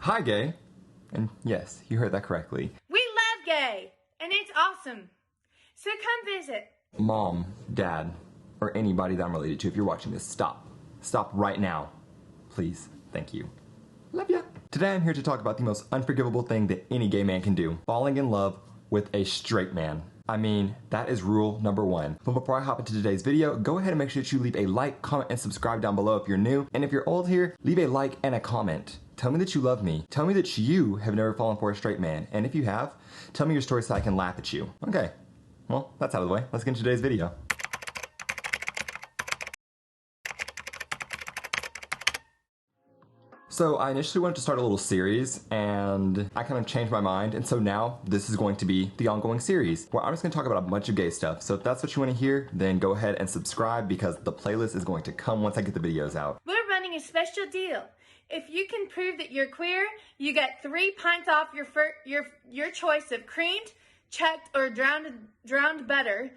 Hi, gay. And yes, you heard that correctly. We love gay, and it's awesome. So come visit. Mom, Dad, or anybody that I'm related to, if you're watching this, stop. Stop right now. Please. Thank you. Love ya. Today I'm here to talk about the most unforgivable thing that any gay man can do. Falling in love with a straight man. I mean, that is rule number one. But before I hop into today's video, go ahead and make sure that you leave a like, comment, and subscribe down below if you're new. And if you're old here, leave a like and a comment. Tell me that you love me. Tell me that you have never fallen for a straight man. And if you have, tell me your story so I can laugh at you. Okay, well, that's out of the way. Let's get into today's video. So I initially wanted to start a little series, and I kind of changed my mind, and so now this is going to be the ongoing series, where I'm just going to talk about a bunch of gay stuff. So if that's what you want to hear, then go ahead and subscribe, because the playlist is going to come once I get the videos out. We're running a special deal. If you can prove that you're queer, you get 3 pints off your choice of creamed, checked, or drowned butter.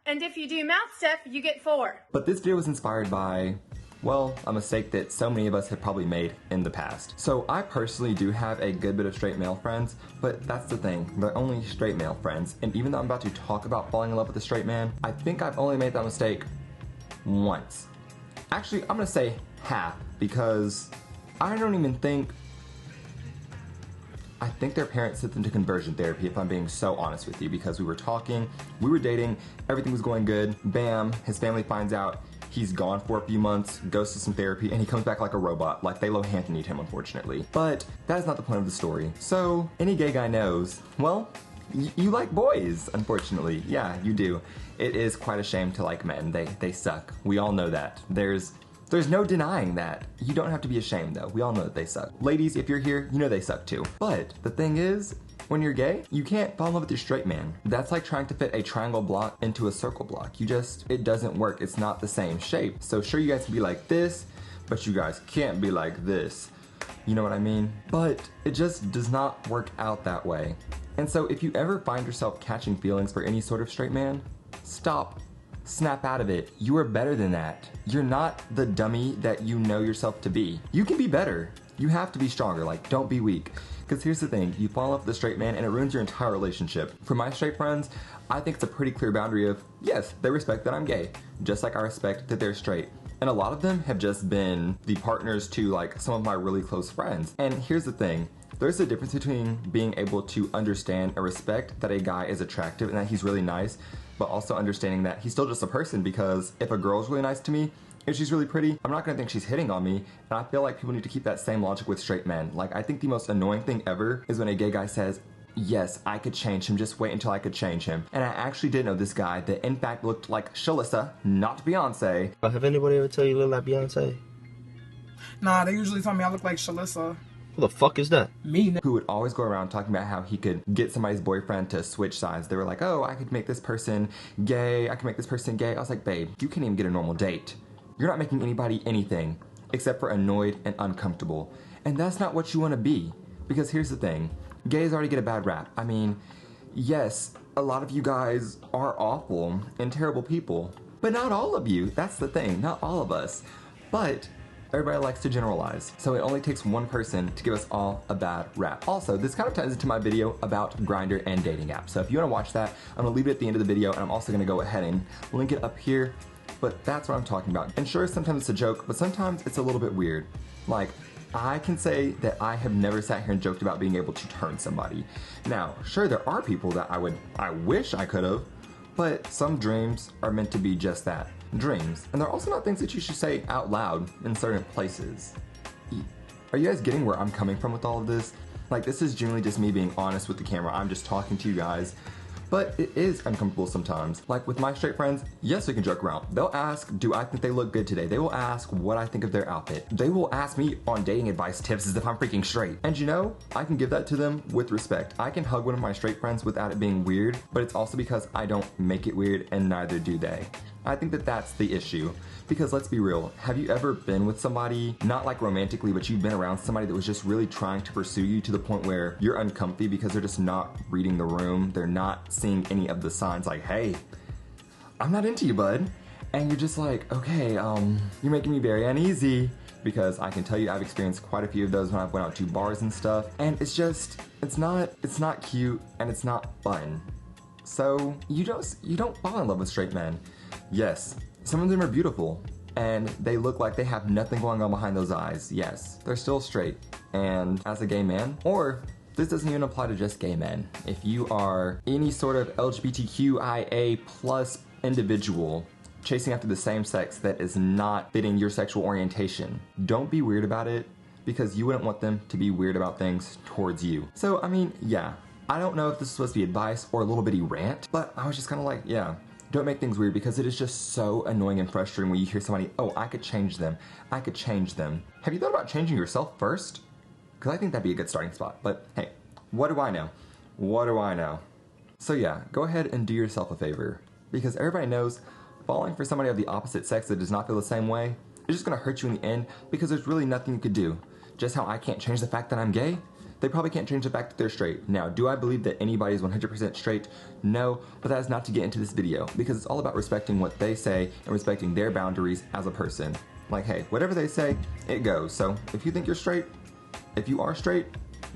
And if you do mouth stuff, you get 4. But this video was inspired by, well, a mistake that so many of us have probably made in the past. So I personally do have a good bit of straight male friends, but that's the thing, they're only straight male friends. And even though I'm about to talk about falling in love with a straight man, I think I've only made that mistake once. Actually, I'm gonna say half, because I don't even think, I think their parents sent them to conversion therapy, if I'm being so honest with you, because we were talking, we were dating, everything was going good, bam, his family finds out, he's gone for a few months, goes to some therapy, and he comes back like a robot, like they Low-Hamptoned him, unfortunately. But that is not the point of the story. So, any gay guy knows, well, you like boys, unfortunately. Yeah, you do. It is quite a shame to like men. They suck. We all know that. There's no denying that. You don't have to be ashamed though. We all know that they suck. Ladies, if you're here, you know they suck too. But the thing is, when you're gay, you can't fall in love with your straight man. That's like trying to fit a triangle block into a circle block. It doesn't work. It's not the same shape. So sure, you guys can be like this, but you guys can't be like this. You know what I mean? But it just does not work out that way. And so if you ever find yourself catching feelings for any sort of straight man, stop. Snap out of it. You are better than that. You're not the dummy that you know yourself to be. You can be better. You have to be stronger. Like, don't be weak. Because here's the thing, you fall in love with a straight man and it ruins your entire relationship. For my straight friends, I think it's a pretty clear boundary of, yes, they respect that I'm gay, just like I respect that they're straight. And a lot of them have just been the partners to like some of my really close friends. And here's the thing, there's a difference between being able to understand and respect that a guy is attractive and that he's really nice, but also understanding that he's still just a person, because if a girl's really nice to me, if she's really pretty, I'm not gonna think she's hitting on me, and I feel like people need to keep that same logic with straight men. Like, I think the most annoying thing ever is when a gay guy says, yes, I could change him, just wait until I could change him. And I actually did know this guy that in fact looked like Shalissa, not Beyonce. Have anybody ever tell you you look like Beyonce? Nah, they usually tell me I look like Shalissa. Who the fuck is that? Me. Who would always go around talking about how he could get somebody's boyfriend to switch sides. They were like, oh, I could make this person gay, I could make this person gay. I was like, babe, you can't even get a normal date. You're not making anybody anything except for annoyed and uncomfortable. And that's not what you want to be. Because here's the thing, gays already get a bad rap. I mean, yes, a lot of you guys are awful and terrible people, but not all of you. That's the thing, not all of us. But everybody likes to generalize, so it only takes one person to give us all a bad rap. Also, this kind of ties into my video about Grindr and dating apps. So if you want to watch that, I'm going to leave it at the end of the video, and I'm also going to go ahead and link it up here. But that's what I'm talking about. And sure, sometimes it's a joke, but sometimes it's a little bit weird. Like, I can say that I have never sat here and joked about being able to turn somebody. Now, sure, there are people that I wish I could have, but some dreams are meant to be just that, dreams. And they're also not things that you should say out loud in certain places. Are you guys getting where I'm coming from with all of this? Like, this is genuinely just me being honest with the camera. I'm just talking to you guys. But it is uncomfortable sometimes. Like with my straight friends, yes, we can joke around. They'll ask, do I think they look good today? They will ask what I think of their outfit. They will ask me on dating advice tips as if I'm freaking straight. And you know, I can give that to them with respect. I can hug one of my straight friends without it being weird, but it's also because I don't make it weird, and neither do they. I think that that's the issue. Because let's be real, have you ever been with somebody, not like romantically, but you've been around somebody that was just really trying to pursue you to the point where you're uncomfy because they're just not reading the room, they're not seeing any of the signs like, hey, I'm not into you, bud. And you're just like, okay, you're making me very uneasy. because I can tell you I've experienced quite a few of those when I've went out to bars and stuff, and it's not cute and it's not fun. So you don't fall in love with straight men. Yes, some of them are beautiful and they look like they have nothing going on behind those eyes. Yes, they're still straight. And as a gay man, or this doesn't even apply to just gay men. If you are any sort of LGBTQIA plus individual chasing after the same sex that is not fitting your sexual orientation, don't be weird about it, because you wouldn't want them to be weird about things towards you. So, I mean, yeah. I don't know if this is supposed to be advice or a little bitty rant, but I was just kind of like, yeah, don't make things weird, because it is just so annoying and frustrating when you hear somebody, oh, I could change them. I could change them. Have you thought about changing yourself first? Because I think that'd be a good starting spot. But hey, what do I know? What do I know? So yeah, go ahead and do yourself a favor, because everybody knows falling for somebody of the opposite sex that does not feel the same way is just gonna hurt you in the end, because there's really nothing you could do. Just how I can't change the fact that I'm gay, they probably can't change the fact that they're straight. Now, do I believe that anybody is 100% straight? No, but that is not to get into this video, because it's all about respecting what they say and respecting their boundaries as a person. Like, hey, whatever they say, it goes. So if you think you're straight, if you are straight,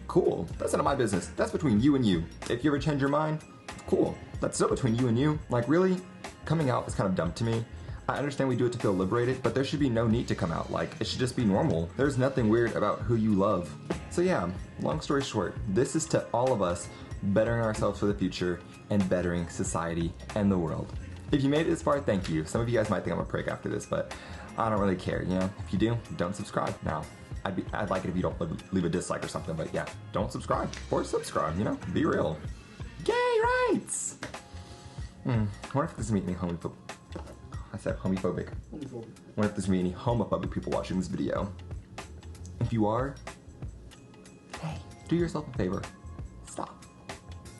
cool. That's none of my business. That's between you and you. If you ever change your mind, cool. That's still between you and you. Like, really, coming out is kind of dumb to me. I understand we do it to feel liberated, but there should be no need to come out. Like, it should just be normal. There's nothing weird about who you love. So yeah, long story short, this is to all of us bettering ourselves for the future and bettering society and the world. If you made it this far, thank you. Some of you guys might think I'm a prick after this, but I don't really care, you know? If you do, don't subscribe. Now, I'd like it if you don't leave a dislike or something, but yeah, don't subscribe. Or subscribe, you know? Be real. Gay rights! I wonder if there's gonna be any homophobic. I said homophobic. I wonder if there's gonna be any homophobic people watching this video. If you are, hey, do yourself a favor. Stop.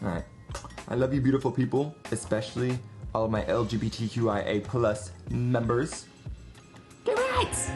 Alright. I love you, beautiful people, especially all of my LGBTQIA plus members. Gay rights!